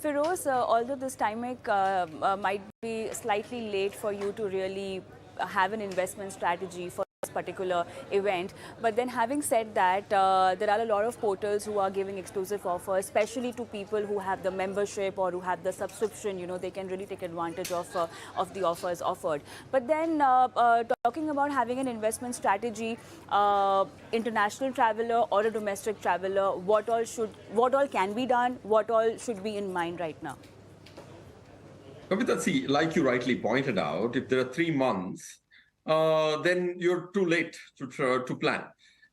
Feroz, although this time might be slightly late for you to really have an investment strategy for this particular event, but then having said that, there are a lot of portals who are giving exclusive offers, especially to people who have the membership or who have the subscription. They can really take advantage of the offers offered. But then talking about having an investment strategy, international traveler or a domestic traveler, what all can be done, what all should be in mind right now? Kavita, see, like you rightly pointed out, if there are 3 months, then you're too late to plan.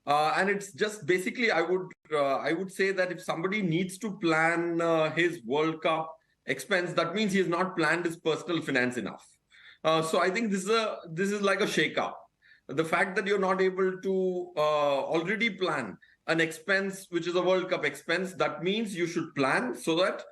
And it's just basically, I would say that if somebody needs to plan his World Cup expense, that means he has not planned his personal finance enough. So I think this is like a shake-up. The fact that you're not able to already plan an expense which is a World Cup expense, that means you should plan so that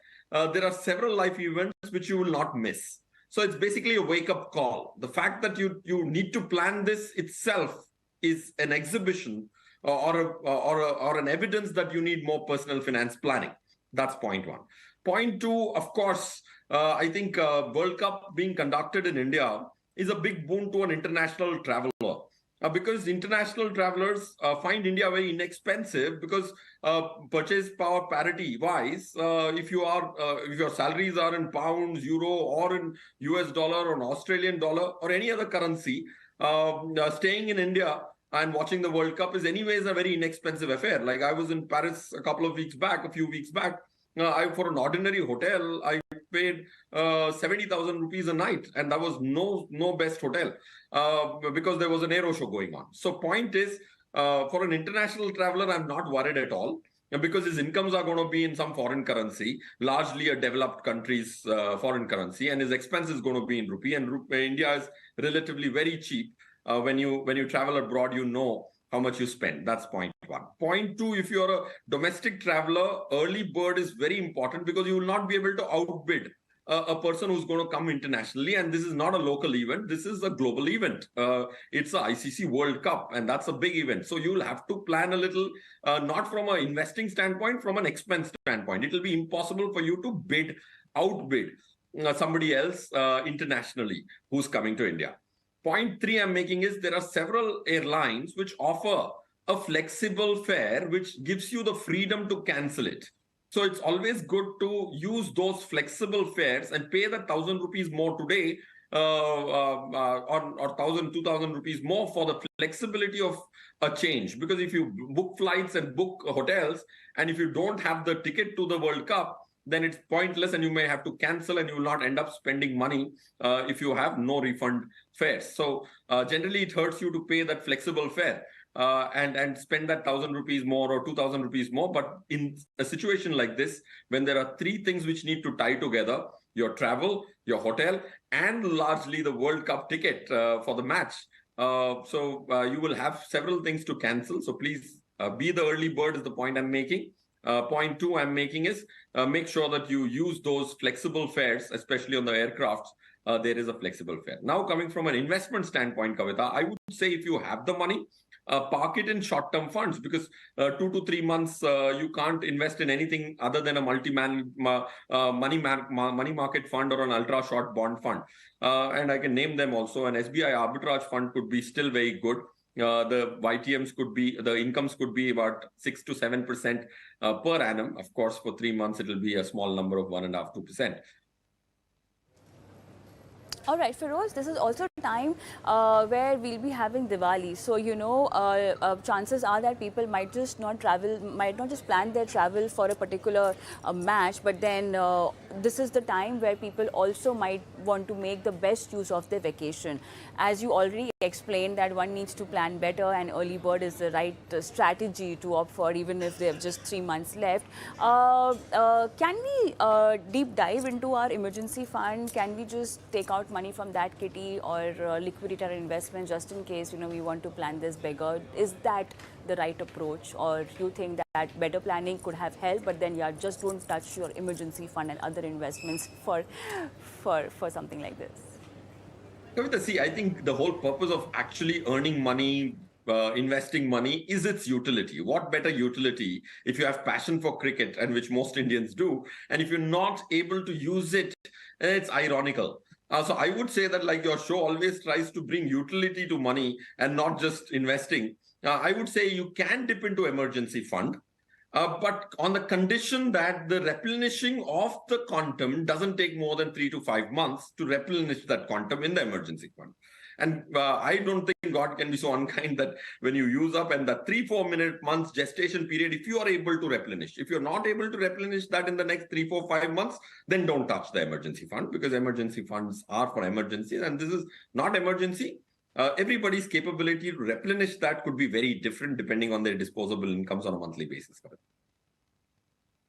there are several life events which you will not miss. So it's basically a wake-up call. The fact that you need to plan this itself is an exhibition or an evidence that you need more personal finance planning. That's point one. Point two, of course, I think World Cup being conducted in India is a big boon to an international traveler. Because international travelers find India very inexpensive because purchase power parity wise, if your salaries are in pounds, euro, or in US dollar or an Australian dollar or any other currency, staying in India and watching the World Cup is anyways a very inexpensive affair. Like I was in Paris a few weeks back. For an ordinary hotel, I paid 70,000 rupees a night, and that was no best hotel because there was an aero show going on. So point is, for an international traveler, I'm not worried at all because his incomes are going to be in some foreign currency, largely a developed country's foreign currency, and his expense is going to be in rupee. And India is relatively very cheap. When you travel abroad, you know how much you spend. That's point one. Point two, if you're a domestic traveler, early bird is very important because you will not be able to outbid a person who's going to come internationally. And this is not a local event. This is a global event. It's a ICC World Cup, and that's a big event. So you'll have to plan a little, not from an investing standpoint, from an expense standpoint. It will be impossible for you to outbid somebody else internationally who's coming to India. Point three I'm making is there are several airlines which offer a flexible fare which gives you the freedom to cancel it. So it's always good to use those flexible fares and pay the 1,000 rupees more today or 1,000, 2,000 rupees more for the flexibility of a change. Because if you book flights and book hotels, and if you don't have the ticket to the World Cup, then it's pointless and you may have to cancel and you will not end up spending money if you have no refund fares. So generally it hurts you to pay that flexible fare and spend that 1,000 rupees more or 2,000 rupees more. But in a situation like this, when there are three things which need to tie together, your travel, your hotel, and largely the World Cup ticket for the match. So you will have several things to cancel. So please be the early bird is the point I'm making. Point two I'm making is make sure that you use those flexible fares, especially on the aircrafts. There is a flexible fare. Now, coming from an investment standpoint, Kavita, I would say if you have the money, park it in short-term funds because 2 to 3 months you can't invest in anything other than a money market fund or an ultra-short bond fund. And I can name them also. An SBI arbitrage fund could be still very good. The YTMs the incomes could be about 6 to 7% per annum. Of course, for 3 months, it will be a small number of 1.5%, 2%. All right, Feroz, this is also time where we'll be having Diwali. So, chances are that people might not just plan their travel for a particular match, but then this is the time where people also might want to make the best use of their vacation. As you already explained that one needs to plan better and early bird is the right strategy to opt for even if they have just 3 months left. Can we deep dive into our emergency fund? Can we just take out money from that kitty or liquidate our investment just in case we want to plan this bigger? Is that the right approach, or you think that better planning could have helped, but then just don't touch your emergency fund and other investments for something like this? Kavita, see, I think the whole purpose of actually earning money investing money is its utility. What better utility if you have passion for cricket, and which most Indians do, and if you're not able to use it, it's ironical. So I would say that, like, your show always tries to bring utility to money and not just investing. I would say you can dip into emergency fund, but on the condition that the replenishing of the quantum doesn't take more than 3 to 5 months to replenish that quantum in the emergency fund. And I don't think God can be so unkind that when you use up and that 3-4 months gestation period, if you are able to replenish, if you're not able to replenish that in the next 3, 4, 5 months, then don't touch the emergency fund, because emergency funds are for emergencies. And this is not emergency. Everybody's capability to replenish that could be very different depending on their disposable incomes on a monthly basis.